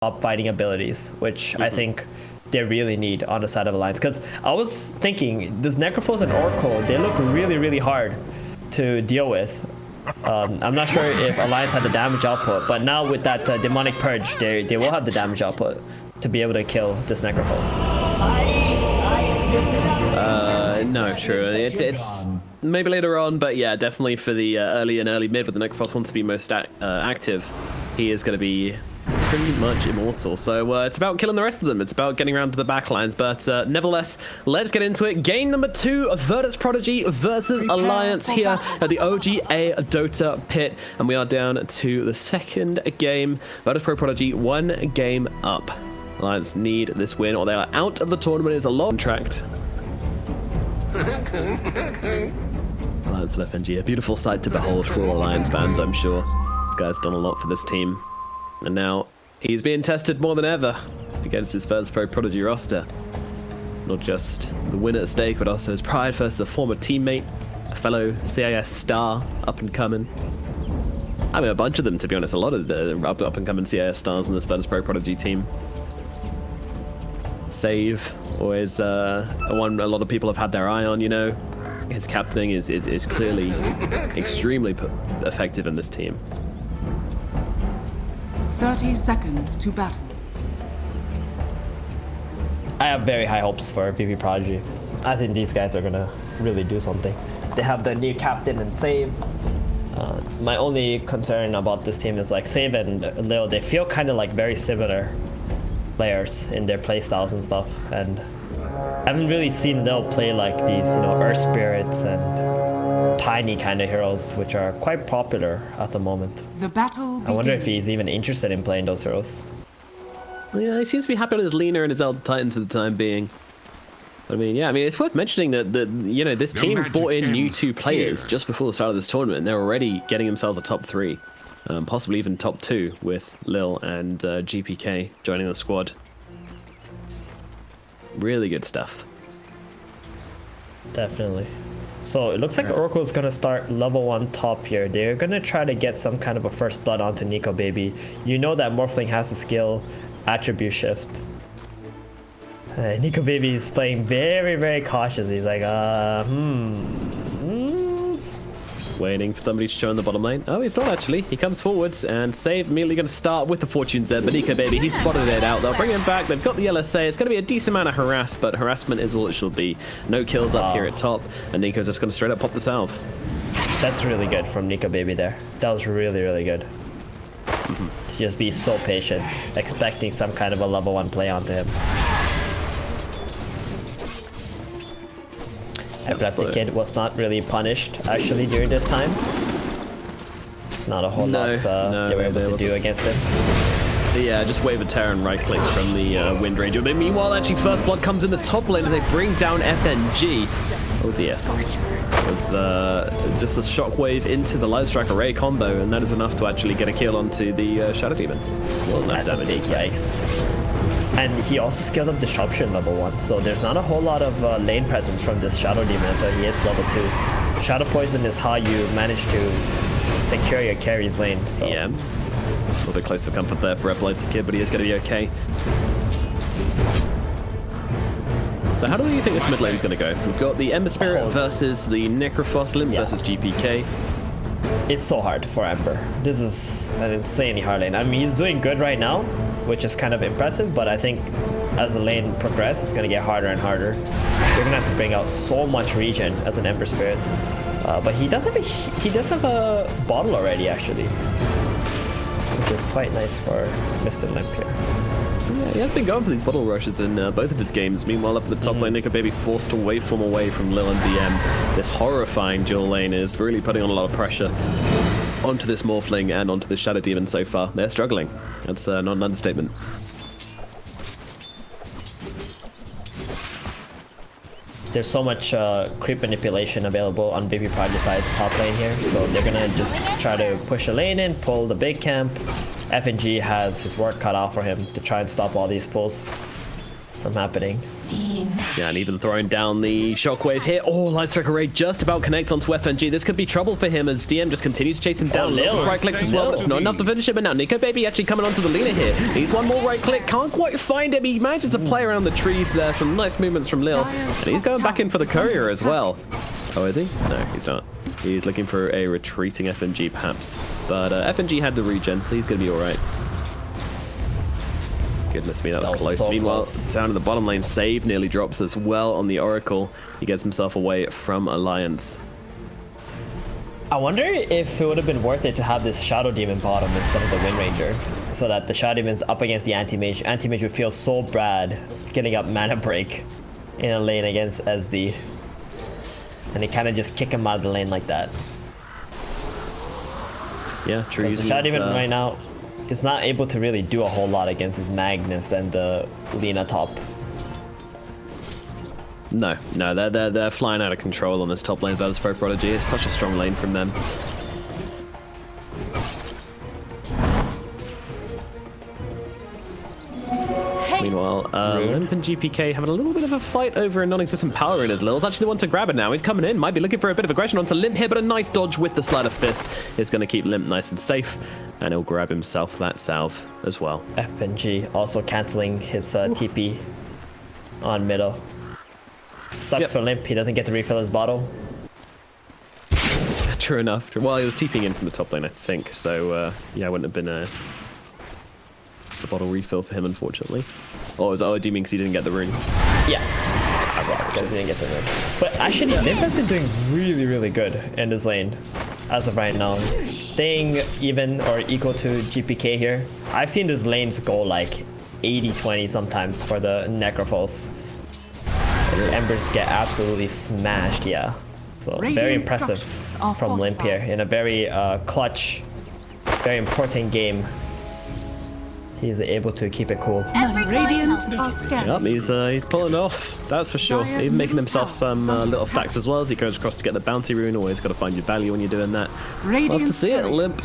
top fighting abilities, which I think they really need on the side of Alliance. Because I was thinking, this Necrophos and Oracle, they look really, really hard to deal with. I'm not sure if Alliance had the damage output, but now with that Demonic Purge, they will have the damage output to be able to kill this Necrophos. No, true. It's maybe later on, but yeah, definitely for the early and early mid, where the Necrophos wants to be most active, he is going to be pretty much immortal. So it's about killing the rest of them. It's about getting around to the back lines. But nevertheless, let's get into it. Game number 2, Virtus Prodigy versus Alliance here at the OGA Dota PIT. And we are down to the second game. Virtus Prodigy 1 game up. Alliance need this win or they are out of the tournament. It's a long contract. Alliance and FNG, a beautiful sight to behold for all Alliance fans, I'm sure. This guy's done a lot for this team. And now he's being tested more than ever against his first Prodigy roster. Not just the win at stake, but also his pride versus a former teammate, a fellow CIS star, up and coming. I mean, a bunch of them, to be honest. A lot of the up and coming CIS stars in this Virtus Prodigy team. Save, always one a lot of people have had their eye on, you know. His captaining is clearly extremely effective in this team. 30 seconds to battle. I have very high hopes for VP Prodigy. I think these guys are gonna really do something. They have the new captain and Save. My only concern about this team is like Save and Lil, they feel kind of like very similar players in their playstyles and stuff. And I haven't really seen Lil play like these, you know, Earth Spirits and tiny kind of heroes, which are quite popular at the moment. The battle begins. I wonder if he's even interested in playing those heroes. Yeah, he seems to be happy with his Leaner and his Elder Titan for the time being. I mean, yeah, I mean, it's worth mentioning that you know, this team brought in new 2 players just before the start of this tournament, and they're already getting themselves a top 3, possibly even top 2 with Lil and GPK joining the squad. Really good stuff. Definitely. So it looks like Oracle's gonna start level 1 top here. They're gonna try to get some kind of a first blood onto Nico Baby. You know that Morphling has the skill Attribute Shift. Nico Baby is playing very, very cautious. He's like, Waiting for somebody to show in the bottom lane. Oh, he's not actually. He comes forwards and Save immediately going to start with the Fortune Z. But Nico Baby, he's spotted it out. They'll bring him back. They've got the LSA. It's going to be a decent amount of harass, but harassment is all it should be. No kills up here at top. And Nico's just going to straight up pop the salve. That's really good from Nico Baby there. That was really, really good. To just be so patient, expecting some kind of a level 1 play onto him. Epileptic1d was not really punished actually during this time. Not a whole lot they were able to do against him. Yeah, just wave a terror and right clicks from the Wind Ranger. But meanwhile, actually, First Blood comes in the top lane as they bring down FNG. Oh dear. It was just a shockwave into the Livestrike Array combo, and that is enough to actually get a kill onto the Shadow Demon. Well, that's a big yikes. And he also scaled up Disruption level 1, so there's not a whole lot of lane presence from this Shadow Demon until he is level 2. Shadow Poison is how you manage to secure your carry's lane. So. Yeah, a little bit close for comfort there for Epileptic1d, but he is going to be okay. So how do you think this mid lane is going to go? We've got the Ember Spirit versus the Necrophos Limb versus GPK. It's so hard for Ember. This is an insanely hard lane. I mean, he's doing good right now, which is kind of impressive, but I think as the lane progresses, it's going to get harder and harder. You're going to have to bring out so much regen as an Ember Spirit. But he does have a bottle already, actually, which is quite nice for Mr. Limp here. Yeah, he has been going for these bottle rushes in both of his games. Meanwhile, up at the top lane, Nico Baby forced to waveform away from Lil and DM. This horrifying dual lane is really putting on a lot of pressure onto this Morphling and onto the Shadow Demon so far. They're struggling. That's not an understatement. There's so much creep manipulation available on VP Prodigy's side's top lane here, so they're gonna just try to push a lane in, pull the big camp. FNG has his work cut out for him to try and stop all these pulls. from happening. Yeah, and even throwing down the shockwave here. Oh, Light Strike Array just about connects onto FNG. This could be trouble for him as DM just continues to chase him down. Little right clicks as well, but it's not enough to finish him. But now Nico_Baby actually coming onto the leader here. Needs one more right click. Can't quite find him. He manages to play around the trees there. Some nice movements from Lil. And he's going back in for the courier as well. Oh, is he? No, he's not. He's looking for a retreating FNG perhaps. But FNG had the regen, so he's going to be all right. Goodness me, that was close. So Meanwhile, close. down in the bottom lane, Save nearly drops as well on the Oracle. He gets himself away from Alliance. I wonder if it would have been worth it to have this Shadow Demon bottom instead of the Wind Ranger, so that the Shadow Demon's up against the Anti-Mage. Anti-Mage would feel so bad skilling up Mana Break in a lane against SD. And they kind of just kick him out of the lane like that. Yeah, true. The Shadow Demon right now is not able to really do a whole lot against his Magnus and the Lina top. No, they're flying out of control on this top lane. That's Pro Prodigy. It's such a strong lane from them. Meanwhile, Limp and GPK having a little bit of a fight over a non-existent power in his Lil's actually the one to grab it now. He's coming in, might be looking for a bit of aggression onto Limp here, but a nice dodge with the Sleight of Fist is going to keep Limp nice and safe, and he'll grab himself that salve as well. FNG also cancelling his TP on middle. Sucks for Limp, he doesn't get to refill his bottle. True enough. Well, he was TPing in from the top lane, I think, so yeah, it wouldn't have been a bottle refill for him, unfortunately. Oh, do you mean because he didn't get the rune? Yeah, because he didn't get the rune. But actually, Limp has been doing really, really good in this lane as of right now. Staying even or equal to GPK here. I've seen these lanes go like 80-20 sometimes for the Necrophos. The Embers get absolutely smashed, yeah. So very impressive from Limp here in a very clutch, very important game. He's able to keep it cool. Radiant are scared. Yep, he's pulling off, that's for sure. He's making himself some little stacks as well as he goes across to get the bounty rune. Always got to find your value when you're doing that. Love to see it. Limp,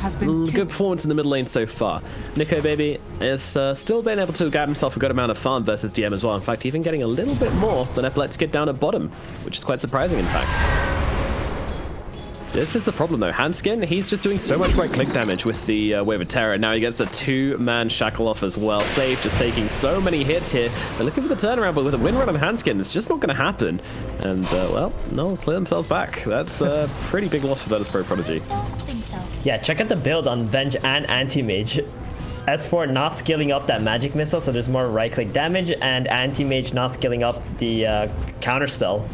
good performance in the mid lane so far. Nico_Baby is still been able to grab himself a good amount of farm versus DM as well. In fact, even getting a little bit more than epileptic1d down at bottom, which is quite surprising in fact. This is the problem though. Handskin, he's just doing so much right click damage with the Wave of Terror. Now he gets the 2-man shackle off as well. Safe just taking so many hits here. They're looking for the turnaround, but with a win run on Handskin, it's just not going to happen. And well, no, clear themselves back. That's a pretty big loss for Virtus Pro Prodigy. Don't think so. Yeah, check out the build on Venge and Anti-Mage. S4 not scaling up that magic missile, so there's more right click damage, and Anti-Mage not scaling up the counter spell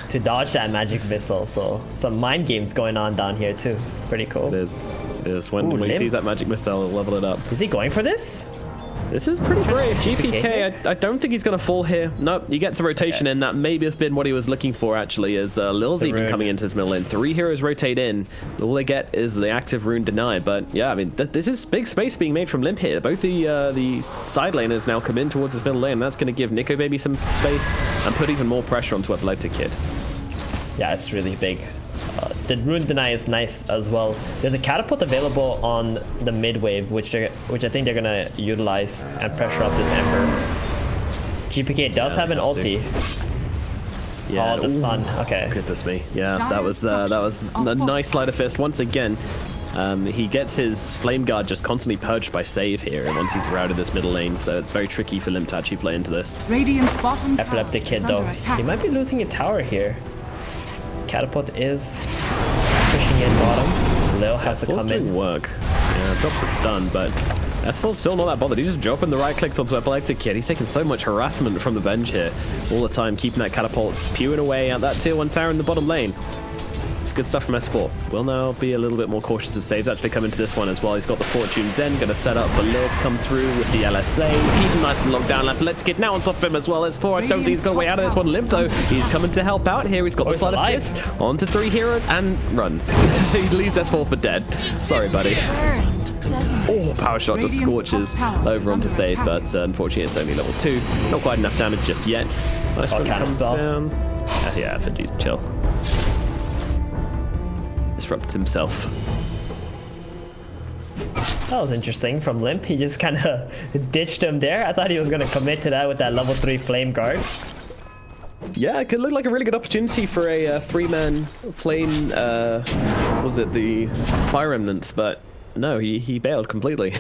to dodge that magic missile. So some mind games going on down here too. It's pretty cool. It is. When he sees that magic missile, he'll level it up. Is he going for this? This is pretty brave. GPK, I don't think he's going to fall here. Nope, he gets a rotation in. That maybe has been what he was looking for, actually, as Lil's even coming into his middle lane. 3 heroes rotate in. All they get is the active rune deny. But yeah, I mean, this is big space being made from Limp here. Both the side laners now come in towards his middle lane. That's going to give Nico_Baby some space and put even more pressure onto epileptic1d. Yeah, it's really big. The rune deny is nice as well. There's a catapult available on the mid wave, which I think they're gonna utilize and pressure up this Ember. GPK does have an ulti. Yeah, the stun. Okay. Goodness me. Yeah, that was a nice sleight of fist once again. He gets his flame guard just constantly purged by Save here, and once he's routed this middle lane, so it's very tricky for Limp to actually play into this. Radiant's bottom epileptic1d though, he might be losing a tower here. Catapult is pushing in bottom. Lil has to come in. Work. Yeah, drops a stun, but S4's still not that bothered. He's just dropping the right clicks onto epileptic1d. He's taking so much harassment from the bench here all the time, keeping that catapult spewing away at that tier 1 tower in the bottom lane. It's good stuff from S4. Will now be a little bit more cautious as Saves actually come into this one as well. He's got the Fortune Zen, going to set up for Lil to come through with the LSA. Keep him nice and locked down. Epileptic1d now on top of him as well. S4, I don't think he's got a way out of this one. Limp though, he's coming to help out here. He's got the Sleight of Fist onto 3 heroes and runs. He leaves S4 for dead. Sorry, buddy. Oh, power shot just scorches over onto Save, but unfortunately it's only level 2. Not quite enough damage just yet. Nice one comes down. Yeah, FNG's chill. Disrupt himself. That was interesting from Limp. He just kind of ditched him there. I thought he was going to commit to that with that level 3 flame guard. Yeah, it could look like a really good opportunity for a 3-man flame, was it the Fire Remnants, but no, he bailed completely.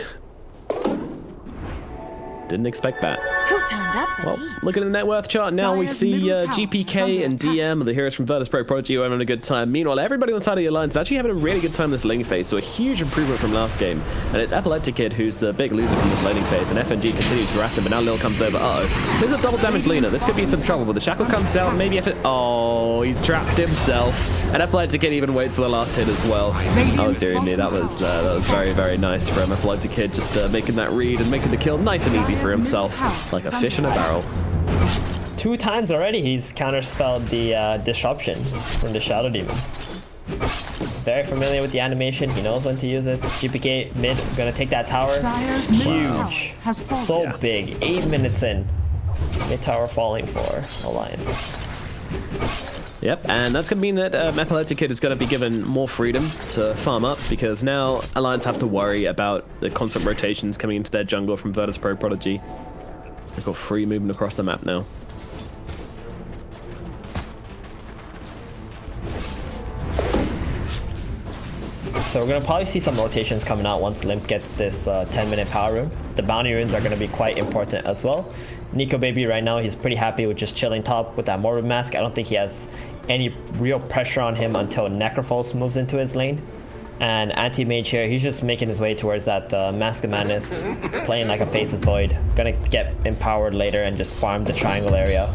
Didn't expect that. Who turned up the Well, heat? looking at the net worth chart now, we Dire's see middle tower GPK is and under DM, the heroes from Virtus.Pro Prodigy, who are having a good time. Meanwhile, everybody on the side of the alliance is actually having a really good time this laning phase, so a huge improvement from last game. And it's epileptic1d who's the big loser from this laning phase, and FNG continues to harass him, but now Lil comes over. Uh-oh. There's a double damage Lina. This could be some trouble, but the shackle comes out, maybe if it... Oh, he's trapped himself. And epileptic1d even waits for the last hit as well. Oh, seriously, that was very, very nice from epileptic1d, just making that read and making the kill nice and easy for himself, like a fish in a barrel. 2 times already he's counterspelled the disruption from the Shadow Demon. Very familiar with the animation. He knows when to use it. GPK mid gonna take that tower. Dire's middle tower Huge. has fallen. So big. 8 minutes in. Mid tower falling for Alliance. Yep, and that's going to mean that epileptic1d is going to be given more freedom to farm up, because now Alliance have to worry about the constant rotations coming into their jungle from Virtus.Pro Prodigy. They've got free movement across the map now. So we're going to probably see some rotations coming out once Limp gets this 10-minute power rune. The bounty runes are going to be quite important as well. Nico Baby right now, he's pretty happy with just chilling top with that Morbid Mask. I don't think he has any real pressure on him until Necrophos moves into his lane. And Anti-Mage here, he's just making his way towards that Mask of Madness, playing like a Faceless Void. Gonna get empowered later and just farm the triangle area.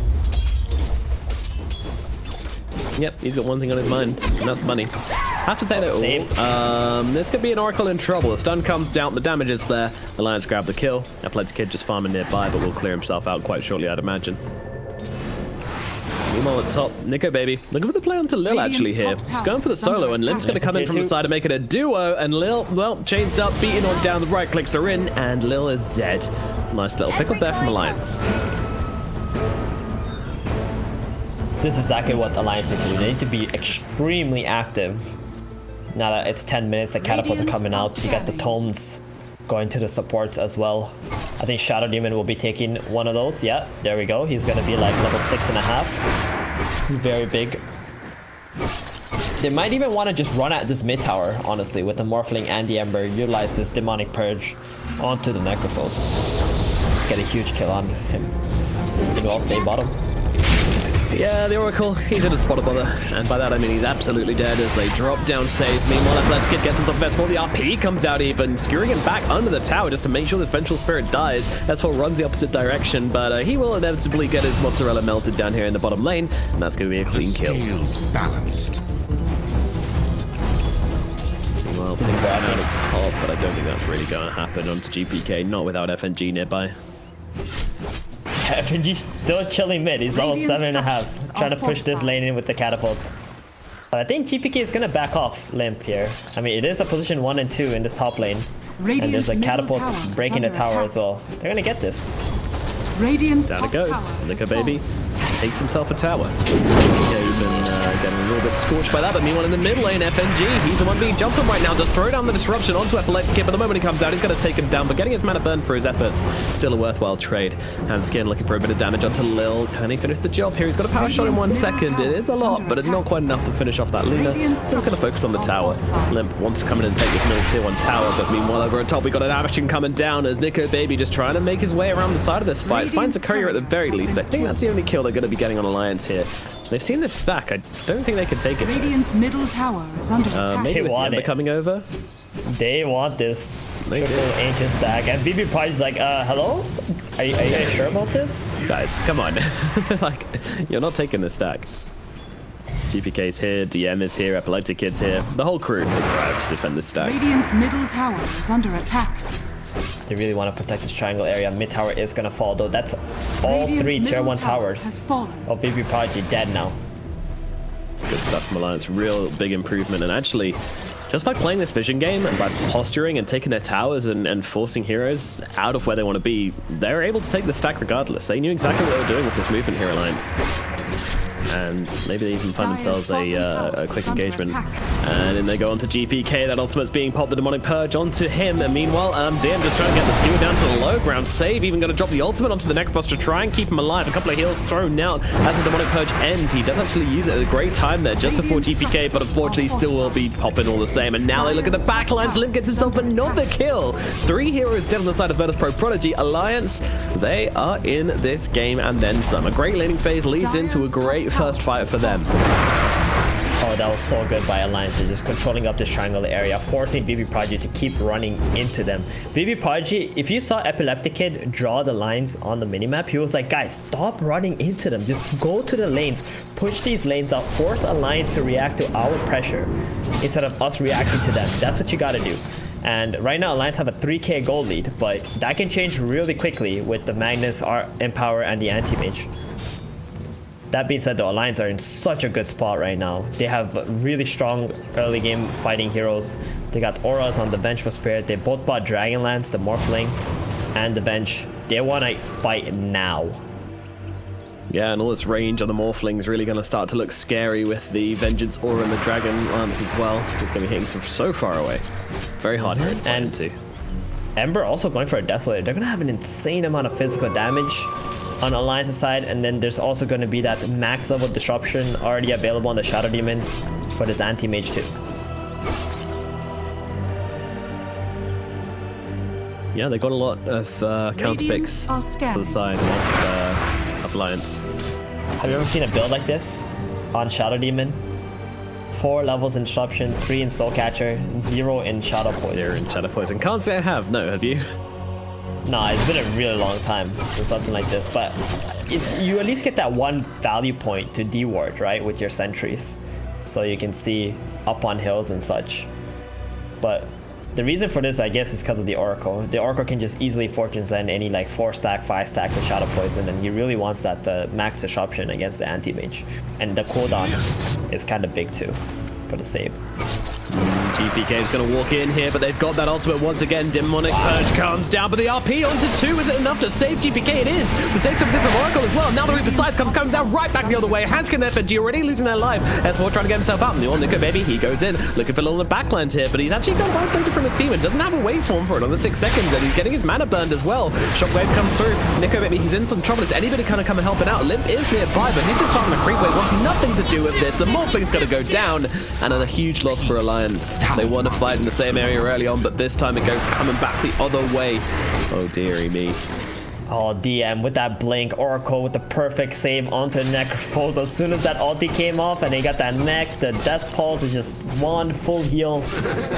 Yep, he's got one thing on his mind, and that's money. Have to say that, this could be an Oracle in trouble. The stun comes down, the damage is there. The Lions grab the kill. epileptic1d just farming nearby, but will clear himself out quite shortly, I'd imagine. Meanwhile at top, Nico Baby. Looking for the play onto Lil actually here. He's going for the solo, and Limp's going to come in from the side and make it a duo, and Lil, well, changed up, beating on down, the right clicks are in, and Lil is dead. Nice little pick up there from Alliance. This is exactly what Alliance needs to do. They need to be extremely active. Now that it's 10 minutes, the catapults are coming out. You got the tomes going to the supports as well. I think Shadow Demon will be taking one of those. Yeah, there we go. He's going to be like level 6.5. Very big. They might even want to just run at this mid tower, honestly, with the Morphling and the Ember. Utilize this Demonic Purge onto the Necrophos. Get a huge kill on him. Did we all stay bottom? Yeah, the Oracle, he's in a spot of bother, and by that I mean he's absolutely dead as they drop down save. Meanwhile, epileptic1d gets himself best for the RP, comes out even, skewering him back under the tower just to make sure this Vengeful Spirit dies. S4 runs the opposite direction, but he will inevitably get his mozzarella melted down here in the bottom lane, and that's going to be a clean kill. Scales balanced. Well, things are out at top, but I don't think that's really going to happen onto GPK, not without FNG nearby. FNG's still chilling mid. He's level 7.5. Trying to push this lane in with the catapult. But I think GPK is going to back off Limp here. I mean, it is a position 1 and 2 in this top lane. And there's a catapult breaking the tower as well. They're going to get this. Down it goes. Nico Baby takes himself a tower. Even getting a little bit scorched by that, but meanwhile in the mid lane, FNG, he's the one being jumped on right now. Just throw down the disruption onto epileptic1d, but the moment he comes out, he's going to take him down, but getting his mana burn for his efforts, still a worthwhile trade. Handskin looking for a bit of damage onto Lil. Can he finish the job here? He's got a power shot in 1 second. It is a lot, but it's not quite enough to finish off that Luna. Still going to focus on the tower. Limp wants to come in and take this middle tier 1 tower, but meanwhile over at top, we got an Ambition coming down as Nico Baby just trying to make his way around the side of this fight. Finds a courier at the very least. I think that's the only kill they're going to be getting on Alliance here. They've seen this stack. I don't think they can take it. Radiant's middle tower is under attack. Maybe with want Ember it. coming over. They want this They triple do. ancient stack. And VP.P is like, hello? Are you guys sure about this? Guys, come on. Like, you're not taking this stack. GPK's here, DM is here, epileptic1d's here. The whole crew has arrived to defend this stack. Radiant's middle tower is under attack. They really want to protect this triangle area. Mid tower is going to fall though. That's all Radiant's 3 tier middle 1 tower has towers fallen. of VP.P dead now. Good stuff from Alliance, real big improvement. And actually, just by playing this vision game and by posturing and taking their towers and forcing heroes out of where they want to be, they're able to take the stack regardless. They knew exactly what they were doing with this movement here, Alliance. and maybe they even find themselves a quick engagement. And then they go on to GPK. That ultimate's being popped, the Demonic Purge onto him. And meanwhile, DM just trying to get the Steward down to the low ground. Save even going to drop the ultimate onto the Necrophos to try and keep him alive. A couple of heals thrown out as the Demonic Purge ends. He does actually use it at a great time there, just before GPK, but unfortunately still will be popping all the same. And now they look at the backlines. Limp gets himself another kill. 3 heroes dead on the side of Virtus Pro Prodigy. Alliance, they are in this game and then some. A great laning phase leads into a great first fight for them. Oh, that was so good by Alliance. They're just controlling up this triangle area, forcing VP Prodigy to keep running into them. VP Prodigy, if you saw Epileptic1d draw the lines on the minimap, he was like, guys, stop running into them. Just go to the lanes, push these lanes out, force Alliance to react to our pressure instead of us reacting to them. That's what you gotta do. And right now, Alliance have a 3k gold lead, but that can change really quickly with the Magnus, Empower, and the Anti-Mage. That being said, the Alliance are in such a good spot right now. They have really strong early game fighting heroes. They got auras on the bench for Spirit. They both bought Dragonlance, the Morphling, and the bench. They want to fight now. Yeah, and all this range on the Morphling is really going to start to look scary with the Vengeance Aura and the Dragonlance as well. It's going to be hitting so far away. Very hard here to find into. Ember also going for a Desolator. They're going to have an insane amount of physical damage on Alliance's side, and then there's also going to be that max level disruption already available on the Shadow Demon for this Anti-Mage too. Yeah, they got a lot of counter picks for the side of Alliance. Have you ever seen a build like this on Shadow Demon? 4 levels in disruption, 3 in Soul Catcher, 0 in Shadow Poison. 0 in Shadow Poison. Can't say I have. No, have you? No, it's been a really long time for something like this, but you at least get that 1 value point to D-ward, right, with your sentries, so you can see up on hills and such. But the reason for this, I guess, is because of the Oracle. The Oracle can just easily fortune send any like 4-stack, 5-stack of Shadow Poison, and he really wants that max disruption against the Anti-Mage. And the cooldown is kind of big too for the save. GPK is going to walk in here, but they've got that ultimate once again. Demonic Purge comes down, but the RP onto 2. Is it enough to save GPK? It is. The save comes in from Oracle as well. Now the Reaper Scythe comes down right back the other way. Hanskin there for G, already losing their life. S4 trying to get himself out. And the old Nico baby, he goes in, looking for a little backlines here, but he's actually got a isolated from his demon. Doesn't have a waveform for another 6 seconds, and he's getting his mana burned as well. Shockwave comes through. Nico baby, he's in some trouble. Is anybody kind of coming helping out? Limp is nearby, but he's just starting the creep wave. Wants nothing to do with this. The Morphling's going to go down, and a huge loss for Alliance. They want to fight in the same area early on, but this time it goes coming back the other way. Oh dearie me. Oh, DM with that blink, Oracle with the perfect save onto the Necrophos. As soon as that ulti came off and they got that neck, the Death Pulse is just 1 full heal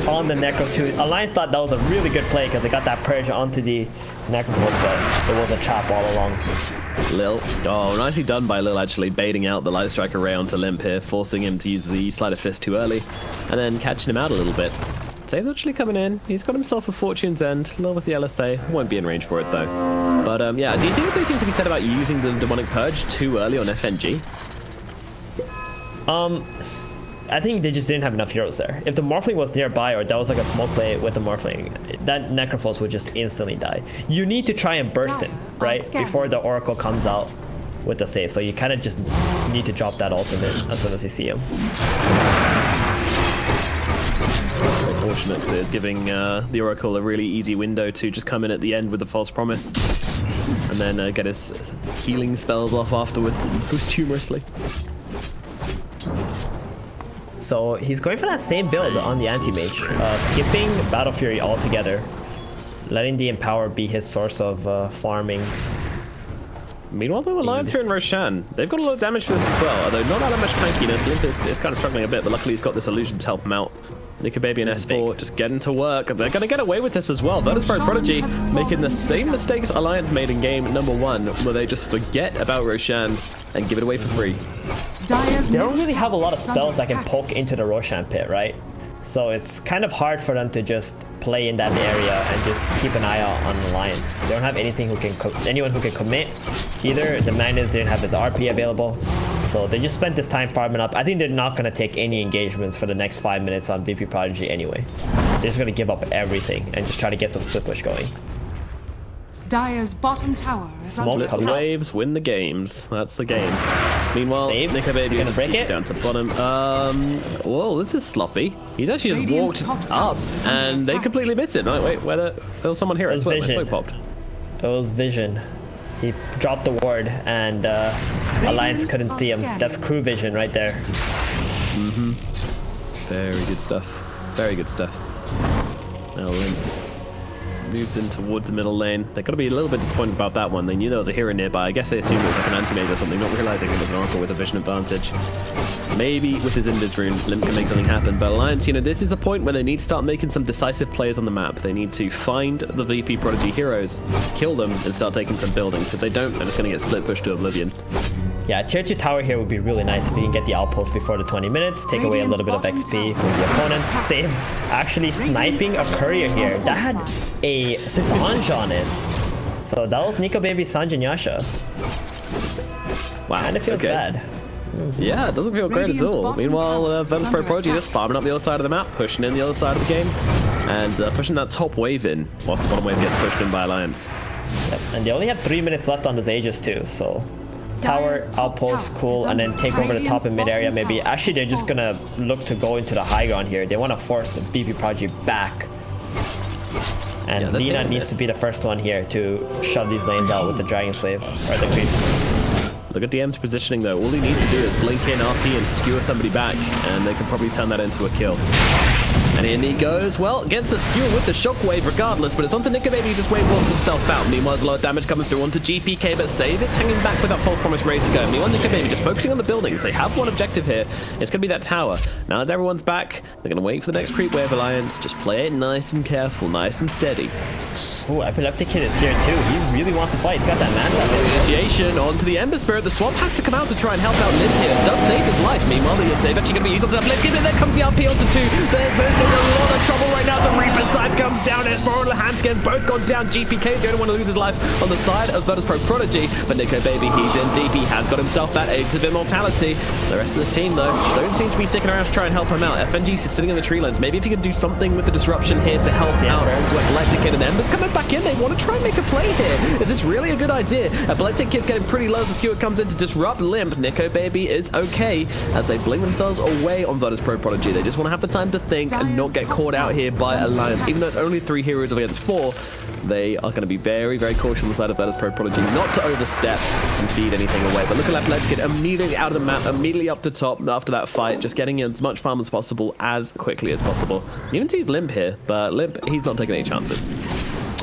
on the Necro too. Alliance thought that was a really good play because they got that purge onto the Necrophos, but it was a trap all along. Lil, oh, nicely done by Lil, actually baiting out the Light Strike array onto Limp here, forcing him to use the Sleight of Fist too early, and then catching him out a little bit. Save's actually coming in. He's got himself a Fortune's End. Lil with the LSA. Won't be in range for it though. But yeah, do you think there's anything to be said about using the Demonic Purge too early on FNG? I think they just didn't have enough heroes there. If the Morphling was nearby, or that was like a smoke play with the Morphling, that Necrophos would just instantly die. You need to try and burst him, right? Before the Oracle comes out with the save. So you kind of just need to drop that ultimate as soon as you see him. Fortunate for giving the Oracle a really easy window to just come in at the end with the False Promise. And then get his healing spells off afterwards, posthumously. So he's going for that same build on the Anti-Mage, skipping Battle Fury altogether, letting the Empower be his source of farming. Meanwhile, the Alliance here in Roshan, they've got a lot of damage for this as well, although not that much tankiness. Limp is kind of struggling a bit, but luckily he's got this illusion to help him out. Nika Baby and S4 just getting to work. They're going to get away with this as well. Virtus Pro Prodigy making the same mistakes Alliance made in game number 1, where they just forget about Roshan and give it away for free. They don't really have a lot of spells that can poke into the Roshan pit, right? So it's kind of hard for them to just play in that area and just keep an eye out on Alliance. They don't have anything anyone who can commit. Either the Magnus didn't have his RP available, so they just spent this time farming up. I think they're not going to take any engagements for the next 5 minutes on VP Prodigy anyway. They're just going to give up everything and just try to get some split push going. Dire's bottom tower is under attack. Waves win the games. That's the game. Meanwhile, Save. Nico Baby Gonna break it? down to bottom. Whoa, this is sloppy. He's actually just Radiant's walked top up, tower is under and they attack. completely missed it. No, wait, there was someone here. I was swear, my vision. smoke popped. It was vision. He dropped the ward, and Alliance couldn't see him. That's crew vision right there. Very good stuff. Very good stuff. Now Limp moves in towards the middle lane. They're going to be a little bit disappointed about that one. They knew there was a hero nearby. I guess they assumed it was like an Anti-Mage or something, not realizing it was an Oracle with a vision advantage. Maybe with his Invis rune, Limp can make something happen. But Alliance, you know, this is a point where they need to start making some decisive plays on the map. They need to find the VP Prodigy heroes, kill them, and start taking some buildings. If they don't, they're just going to get split pushed to oblivion. Yeah, tier 2 tower here would be really nice if you can get the outpost before the 20 minutes, take away a little bit of XP from the opponent, save actually sniping a courier here. That had a Sanj on it. So that was Nico Baby, Sanj, and Yasha. Wow. And it feels bad. Yeah, it doesn't feel great at Radiant's all. bottom Meanwhile, tower Virtus is Pro under Prodigy attack. just farming up the other side of the map, pushing in the other side of the game, and pushing that top wave in, whilst the bottom wave gets pushed in by Alliance. Yep. And they only have 3 minutes left on this Aegis too, so tower, Dire's top outpost, tower cool, is and then under take over the top Radiant's and mid area bottom maybe. tower Actually, they're is just gonna look to go into the high ground here. They want to force VP Prodigy back. And they're Lina doing needs this. to be the first one here to shove these lanes out with the Dragon Slave, or the creeps. Look at DM's positioning though. All he needs to do is blink in RP and skewer somebody back, and they can probably turn that into a kill. And in he goes. Well, gets the skewer with the shockwave regardless, but it's onto Nico Baby, who just wave walks himself out. Meanwhile, there's a lot of damage coming through onto GPK, but Save it's hanging back with that false promise ready to go. Meanwhile, Nico Baby just focusing on the buildings. They have one objective here. It's going to be that tower. Now that everyone's back, they're going to wait for the next creep wave Alliance. Just play it nice and careful, nice and steady. Ooh, epileptic1d is here too. He really wants to fight. He's got that mana. Initiation onto the Ember Spirit. The swamp has to come out to try and help out Limp here. Does save his life. Meanwhile, the save actually going to be used on the epileptic, and there comes the RP onto 2. There's a lot of trouble right now. The Reaper side comes down. It's more on the hands again. Both gone down. GPK is the only one to lose his life on the side of Virtus Pro Prodigy. But Nico Baby, he's in deep. He has got himself that Eggs of Immortality. The rest of the team, though, don't seem to be sticking around to try and help him out. FNG's sitting in the tree lines. Maybe if he could do something with the disruption here to help out onto Epileptic1d, and Ember's coming back in. They want to try and make a play here. Is this really a good idea? Epileptic1d's getting pretty low. The skewer comes in to disrupt Limp. Nico Baby is okay as they blink themselves away on Virtus Pro Prodigy. They just want to have the time to think and not get caught out here by Alliance. Even though it's only 3 heroes against 4, they are going to be very, very cautious on the side of Virtus Pro Prodigy not to overstep and feed anything away. But look at Epileptic1d immediately out of the map, immediately up to top after that fight, just getting in as much farm as possible as quickly as possible. You even sees Limp here, but Limp, he's not taking any chances.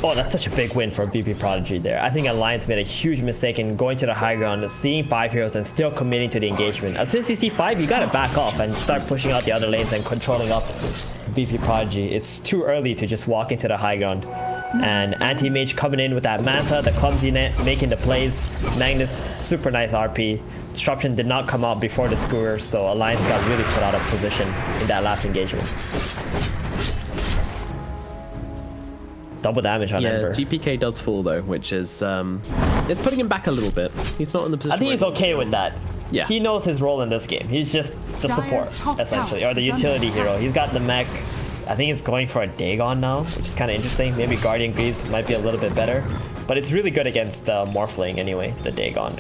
Oh, that's such a big win for VP Prodigy there. I think Alliance made a huge mistake in going to the high ground, seeing 5 heroes and still committing to the engagement. As soon as you see 5, you gotta back off and start pushing out the other lanes and controlling up VP Prodigy. It's too early to just walk into the high ground. And Anti-Mage coming in with that Manta, the clumsy net, making the plays. Magnus, super nice RP. Disruption did not come out before the skewer, so Alliance got really put out of position in that last engagement. Double damage on Ember. GPK does fall though, which is it's putting him back a little bit. He's not in the position. I think he's okay with that. Yeah. He knows his role in this game. He's just the Dire's support, top essentially, tower or the is under utility attack. hero. He's got the mech. I think he's going for a Dagon now, which is kind of interesting. Maybe Guardian Greaves might be a little bit better. But it's really good against Morphling anyway, the Dagon.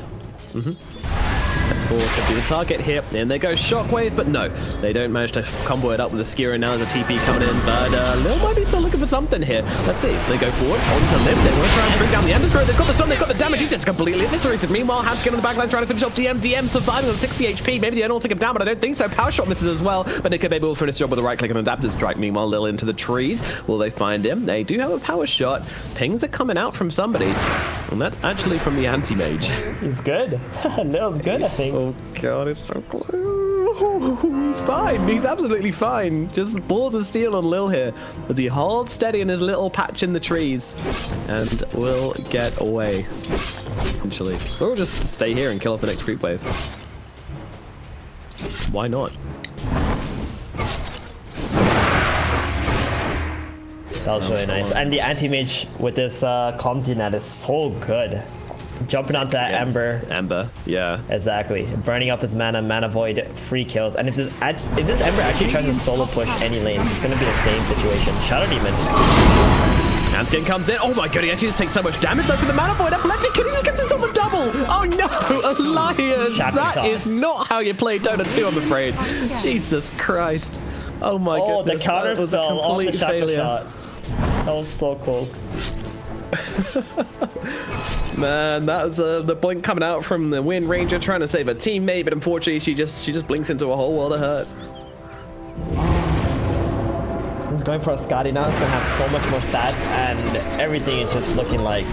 S4 could be the target here, and there goes Shockwave, but no, they don't manage to combo it up with a Skewer. Now there's a TP coming in, but Lil might be still looking for something here. Let's see. They go forward onto Limp. They want to try and bring down the Ember Spirit. They've got the stun, they've got the damage. He's just completely eviscerated. Meanwhile, Hanskin on the backline trying to finish off DM. DM surviving on 60 HP. Maybe they don't take him down, but I don't think so. Power Shot misses as well, but Nico Baby will finish the job with a right click and adaptive strike. Meanwhile, Lil into the trees. Will they find him? They do have a Power Shot. Pings are coming out from somebody, and that's actually from the Anti-Mage. He's good. Lil's good, I think. Oh god, it's so close. He's fine. He's absolutely fine. Just balls of steel on Lil here as he holds steady in his little patch in the trees and will get away eventually. Or we'll just stay here and kill off the next creep wave. Why not? That was really nice. And the Anti-Mage with this clumsy net is so good. Jumping onto that Ember. Ember, yeah. Exactly. Burning up his mana void, free kills. And if this Ember actually tries to solo push any lanes, it's going to be the same situation. Shadow Demon. Hanskin comes in. Oh my god, he actually just takes so much damage though for the mana void. Epileptic1d just gets himself a double. Oh no! Elias! Shocking That thought. is not how you play Dota 2, I'm afraid. Jesus Christ. Oh my Oh, goodness. the counter that was a spell on the complete shotgun failure. shot. That was so cool. Man, that was the blink coming out from the Wind Ranger trying to save a teammate, but unfortunately she just blinks into a whole world of hurt. He's going for a Scotty now. It's gonna have so much more stats, and everything is just looking like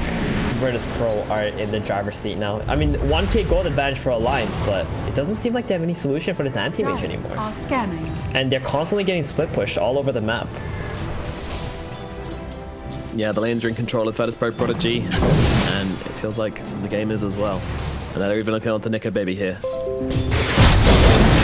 Virtus.Pro are in the driver's seat now. I mean, 1k gold advantage for Alliance, but it doesn't seem like they have any solution for this Anti-Mage anymore. Are scanning. And they're constantly getting split pushed all over the map. Yeah, the lanes are in control of Virtus.Pro Prodigy, and it feels like the game is as well. And they're even looking on to Nico Baby here.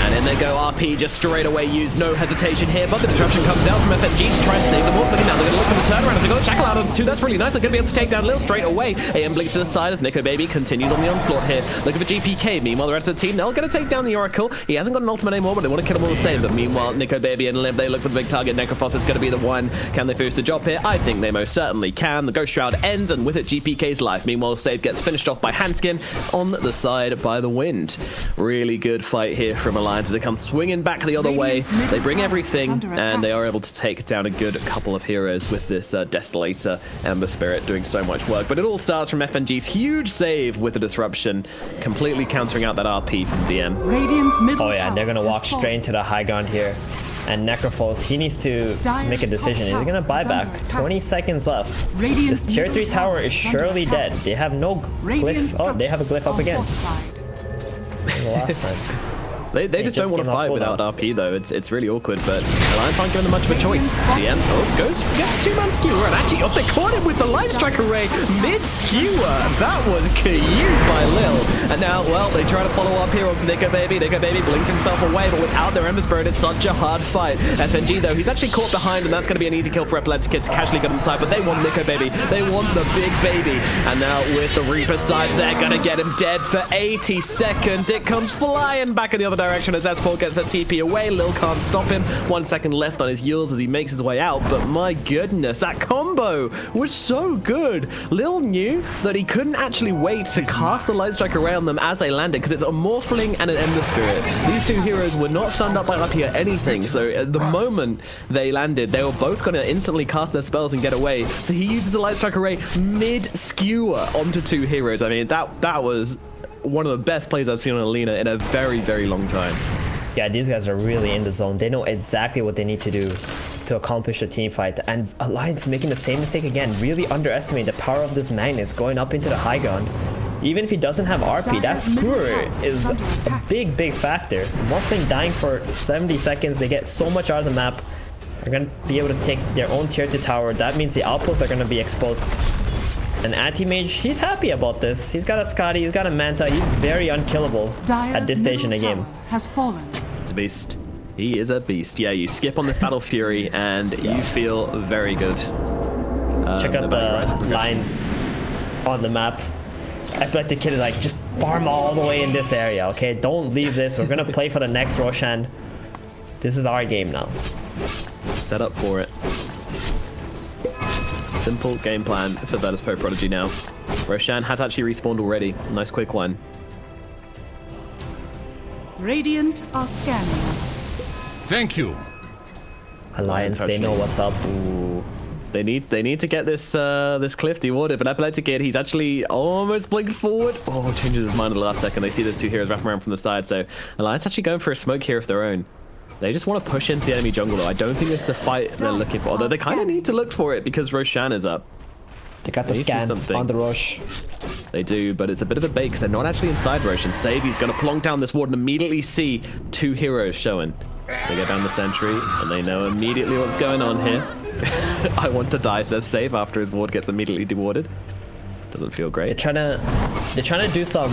And in they go, RP just straight away used, no hesitation here, but the disruption comes down from FNG to try and save them all. Now they're going to look for the turnaround as they got Shackle out onto two. That's really nice. They're going to be able to take down Lil straight away. AM blinks to the side as Nico Baby continues on the onslaught here. Looking for GPK. Meanwhile, the rest of the team, they're going to take down the Oracle. He hasn't got an ultimate anymore, but they want to kill him all the same. But meanwhile, Nico Baby and Limp, they look for the big target. Necrophos is going to be the one. Can they finish the job here? I think they most certainly can. The Ghost Shroud ends, and with it, GPK's life. Meanwhile, save gets finished off by Handskin on the side by the Wind. Really good fight here from Alliance as they come swinging back the other way. They bring everything, and they are able to take down a good couple of heroes with this Desolator Ember Spirit doing so much work. But it all starts from FNG's huge save with the disruption, completely countering out that RP from DM. Radiant's middle Oh yeah, and they're gonna tower walk has fallen. straight into the high ground here. And Necrophos, he needs to make a decision. He's gonna buy back. 20 seconds left. This tier 3 tower is surely dead. They have no glyph. Oh, they have a glyph up again. The last time. They just don't want to fight without RP though. It's really awkward, but Alliance aren't giving them much of a choice. DM goes gets 2-man skewer, and actually up they caught him with the light strike array mid skewer. That was KU'd by Lil. And now, well, they try to follow up here onto Nico Baby. Nico Baby blinks himself away, but without their Ember Spirit, it's such a hard fight. FNG though, he's actually caught behind, and that's going to be an easy kill for epileptic1d to casually get inside. But they want Nico Baby. They want the big baby. And now with the Reaper side, they're going to get him dead for 80 seconds. It comes flying back in the other direction as S4 gets that TP away. Lil can't stop him. 1 second left on his Yules as he makes his way out, but my goodness, that combo was so good. Lil knew that he couldn't actually wait to cast the Light Strike array on them as they landed, because it's a Morphling and an Ember Spirit. These two heroes were not stunned up by RP or anything, so at the moment they landed, they were both going to instantly cast their spells and get away. So he uses the Light Strike array mid-skewer onto two heroes. I mean, that was one of the best plays I've seen on Alina in a very, very long time. Yeah, these guys are really in the zone. They know exactly what they need to do to accomplish a team fight. And Alliance making the same mistake again. Really underestimate the power of this Magnus going up into the high ground. Even if he doesn't have RP, that skewer is a big, big factor. Morphling dying for 70 seconds. They get so much out of the map. They're going to be able to take their own tier 2 tower. That means the outposts are going to be exposed. And Anti-Mage, he's happy about this. He's got a Scotty, he's got a Manta. He's very unkillable at this stage in the game. Has fallen. He's a beast. He is a beast. Yeah, you skip on this Battle Fury and you feel very good. Check out the lines on the map. epileptic1d is like, just farm all the way in this area, okay? Don't leave this. We're gonna play for the next Roshan. This is our game now. Set up for it. Simple game plan for Virtus.Pro Prodigy now. Roshan has actually respawned already. Nice quick one. Radiant are scanning. Thank you. Alliance, they know what's up. Ooh. They need to get this this cliff dewarded, but epileptic1d, he's actually almost blinked forward. Oh, changes his mind at the last second. They see those two heroes wrapping around from the side, so Alliance actually going for a smoke here of their own. They just want to push into the enemy jungle though. I don't think it's the fight they're looking for, although they kind of need to look for it because Roshan is up. They got the scan on the Rosh. They do, but it's a bit of a bait because they're not actually inside Roshan. Save, he's going to plonk down this ward and immediately see two heroes showing. They get down the sentry and they know immediately what's going on here. I want to die, says Save after his ward gets immediately dewarded. Doesn't feel great. They're trying to do some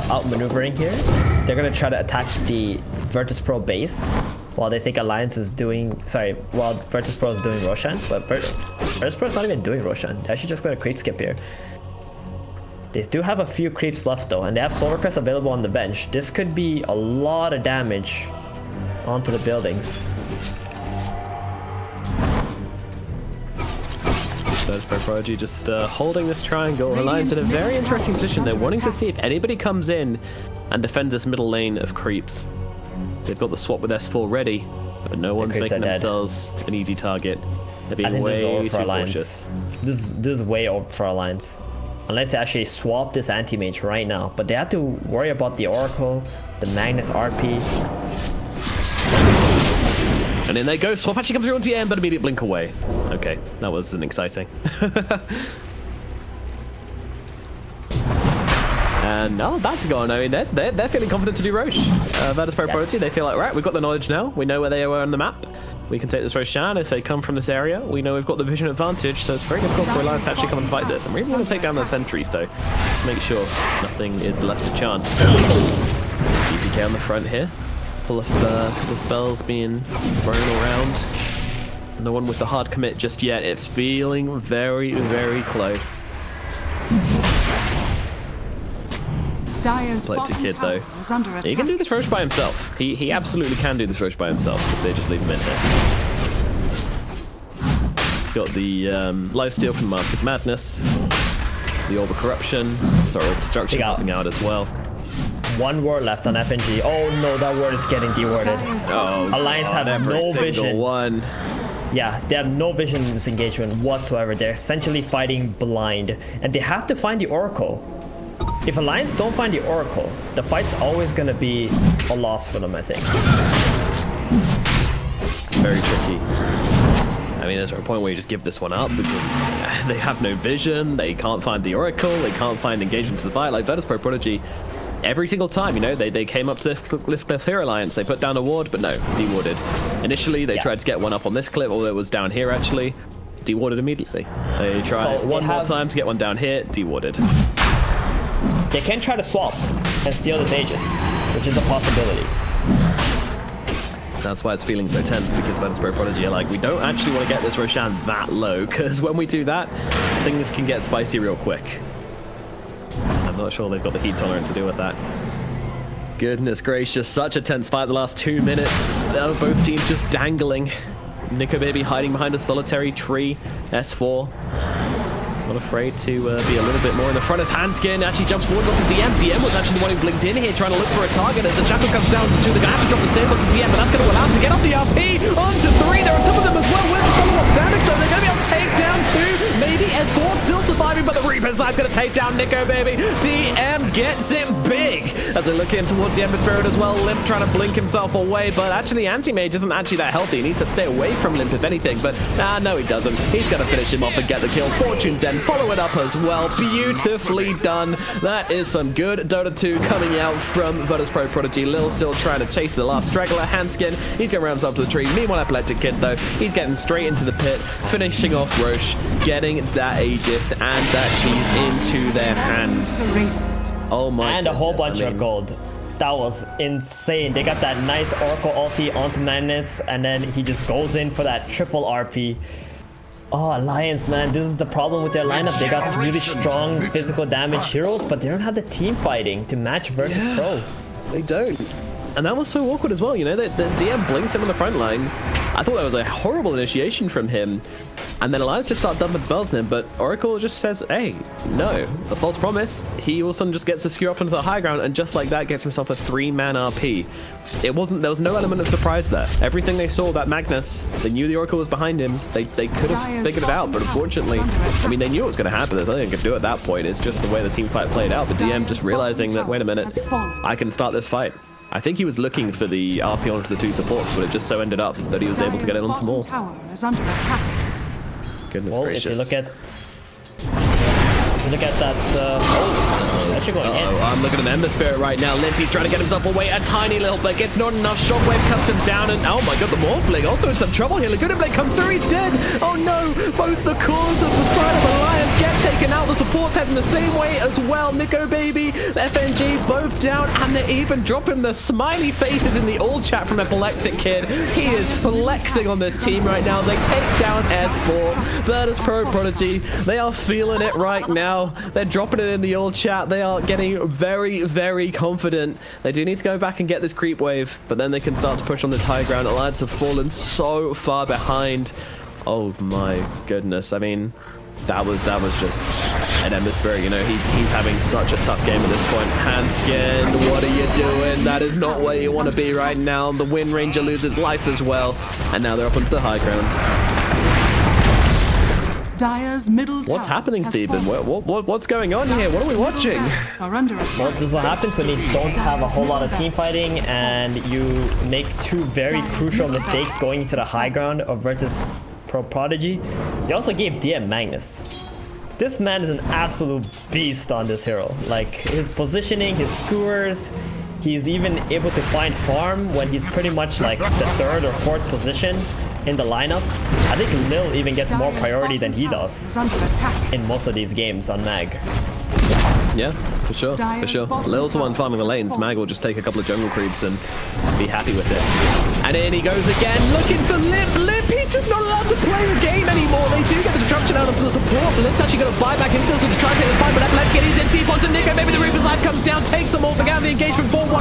outmaneuvering here. They're gonna try to attack the Virtus.Pro base while they think Alliance is doing, while Virtus.Pro is doing Roshan, but Virtus.Pro is not even doing Roshan. They're actually just gonna creep skip here. They do have a few creeps left though, and they have Solar Crest available on the bench. This could be a lot of damage onto the buildings. There's Prodigy just holding this triangle. Alliance in a very interesting position. They're wanting to see if anybody comes in and defends this middle lane of creeps. They've got the swap with S4 ready, but no one's making themselves an easy target. They're being way too cautious. This is way over for Alliance. Unless they actually swap this Anti-Mage right now. But they have to worry about the Oracle, the Magnus RP. And in they go. Swap actually comes through on TM, but immediate blink away. Okay, that wasn't exciting. And now that's gone. I mean, they're feeling confident to do Roche. Virtus.pro Prodigy, they feel like, right, we've got the knowledge now. We know where they are on the map. We can take this Roshan. If they come from this area, we know we've got the vision advantage, so it's very difficult for Alliance to actually come and fight this. And we really want to take down their sentry, so just make sure nothing is left to chance. DPK on the front here. Full of the spells being thrown around. No one with the hard commit just yet. It's feeling very, very close. Epileptick kid though. He can do this Roche by himself. He absolutely can do this Roche by himself if they just leave him in here. He's got the lifesteal from Mask of Madness, the Orb of Corruption, sorry, Orb of Destruction helping out as well. One ward left on FNG. Oh no, that ward is getting dewarded. Oh, Alliance have no vision. One. Yeah, they have no vision in this engagement whatsoever. They're essentially fighting blind, and they have to find the Oracle. If Alliance don't find the Oracle, the fight's always gonna be a loss for them, I think. Very tricky. I mean, there's a point where you just give this one up because they have no vision, they can't find the Oracle, they can't find engagement to the fight. Like Virtus.pro Prodigy, every single time, you know, they came up to this cliff here Alliance, they put down a ward, but no, dewarded. Initially, they tried to get one up on this cliff, although it was down here actually, dewarded immediately. They tried one more time to get one down here, dewarded. They can try to swap and steal this Aegis, which is a possibility. That's why it's feeling so tense, because Virtus.pro Prodigy are like, we don't actually want to get this Roshan that low, because when we do that, things can get spicy real quick. I'm not sure they've got the heat tolerance to deal with that. Goodness gracious, such a tense fight the last 2 minutes. Both teams just dangling. Nico Baby hiding behind a solitary tree. S4. Not afraid to be a little bit more in the front as Handskin actually jumps forward onto DM. DM was actually the one who blinked in here trying to look for a target as the shackle comes down to 2. They're going to have to drop the same look to DM, but that's going to allow them to get up the RP onto 3. They're on top of them as well. Where's the follow-up damage though? They're going to be able to take down 2. Maybe S4 still surviving, but the Reaper's side's going to take down Nico Baby. DM gets it big as they look in towards the Ember Spirit as well. Limp trying to blink himself away, but actually Anti-Mage isn't actually that healthy. He needs to stay away from Limp if anything, but no he doesn't. He's going to finish him off and get the kill. Fortune's End, follow it up as well. Beautifully done. That is some good Dota 2 coming out from Virtus.pro Prodigy. Lil still trying to chase the last straggler. Handskin, he's going to round himself to the tree. Meanwhile, Epileptick1d though, he's getting straight into the pit, finishing off Roche, getting that Aegis and that cheese into their hands. Oh my And goodness, a whole bunch of gold. That was insane. They got that nice Oracle ulti onto Magnus, and then he just goes in for that triple RP. Oh, Alliance, man, this is the problem with their lineup. They got really strong physical damage heroes, but they don't have the team fighting to match versus pro. They don't. And that was so awkward as well, you know, the DM blinks him on the front lines. I thought that was a horrible initiation from him. And then Alliance just start dumping spells on him, but Oracle just says, hey, no, a false promise. He all of a sudden just gets to skew up onto the high ground and just like that gets himself a 3-man RP. There was no element of surprise there. Everything they saw, that Magnus, they knew the Oracle was behind him. They could have figured it out, but unfortunately, I mean, they knew it was going to happen. There's nothing they could do at that point. It's just the way the team fight played out. The DM just realizing that, wait a minute, I can start this fight. I think he was looking for the RP onto the 2 supports, but it just so ended up that he was able to get it onto more. Goodness gracious. If you look at that, that should go in. I'm looking at an Ember Spirit right now. Limpy's trying to get himself away a tiny little bit. Gets not enough. Shockwave cuts him down, and oh my god, the Morphling also in some trouble here. Laguna Blade comes through, he's dead. Oh no, both the cores of the side of Alliance get taken out. The support's heading the same way as well. Nico Baby, FNG, both down, and they're even dropping the smiley faces in the all chat from Epileptick1d. He is flexing on this team right now. They take down S4. Virtus.pro Prodigy, they are feeling it right now. They're dropping it in the old chat. They are getting very, very confident. They do need to go back and get this creep wave, but then they can start to push on this high ground. Alliance have fallen so far behind. Oh my goodness. I mean, That was just an hemisphere, you know. He's having such a tough game at this point. Handskin, what are you doing? That is not where you want to be right now. The Wind Ranger loses life as well, and now they're up onto the high ground. Dire's middle What's tower happening, has Theban? fallen. What's going on here? What are we watching? Barracks are under attack. Well, this is what happens when you don't have a whole lot of team fighting and you make two very crucial mistakes going into the high ground of Virtus Pro Prodigy. They also gave DM Magnus. This man is an absolute beast on this hero. Like, his positioning, his skewers, he's even able to find farm when he's pretty much like the 3rd or 4th position in the lineup. I think Lil even gets more priority than he does in most of these games on Mag. Yeah, for sure. Lil's the one farming the lanes. Mag will just take a couple of jungle creeps and be happy with it. And in he goes again, looking for Lip. Lip, he's just not allowed to play the game anymore. They do get the disruption out of the support. Lip's actually going to buy back into to try to take the fight, but epileptick1d is in deep onto Nico. Maybe the Reaper's life comes down, takes them all, began the engagement for 100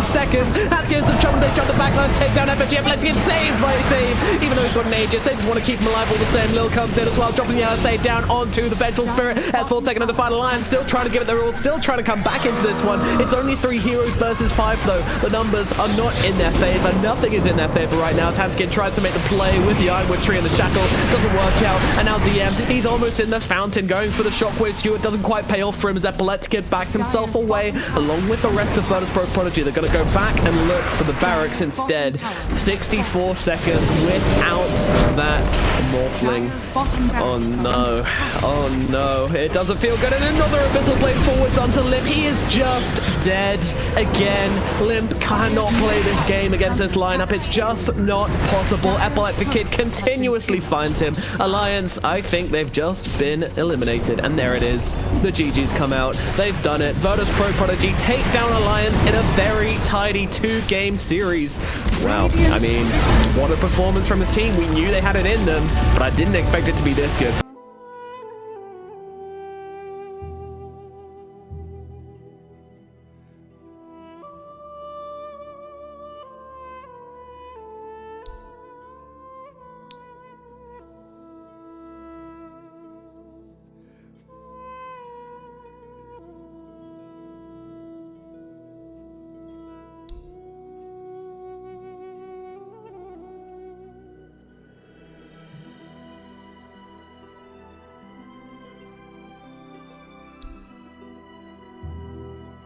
seconds. Haskins some trouble, they shot the backline, take down FFG. Epileptick1d saved by his team, even though he's got an Aegis. They just want to keep him alive all the same. Lil comes in as well, dropping the LSA down onto the Vengeful Spirit. S4 taking on the final line, still trying to give it their all, still trying to come back into this one. It's only 3 heroes versus 5 though. The numbers are not in their favor. Nothing is in their favor right now. Handskin tries to make the play with the Ironwood Tree and the Shackle. Doesn't work out. And now DM, he's almost in the fountain, going for the Shockwave Skewer. It doesn't quite pay off for him as epileptic1d backs himself away along with the rest of Virtus Pro Prodigy. They're going to go back and look for the barracks instead. 64 seconds without that Morphling. Oh no. Oh no. It doesn't feel good. And another Abyssal Blade forwards onto Limp. He is just dead again. Limp cannot play this game against this lineup. It's just not possible. epileptic1d continuously finds him. Alliance, I think they've just been eliminated. And there it is. The GG's come out. They've done it. Virtus Pro Prodigy take down Alliance in a very tidy 2-game series. Wow. I mean, what a performance from his team. We knew they had it in them, but I didn't expect it to be this good.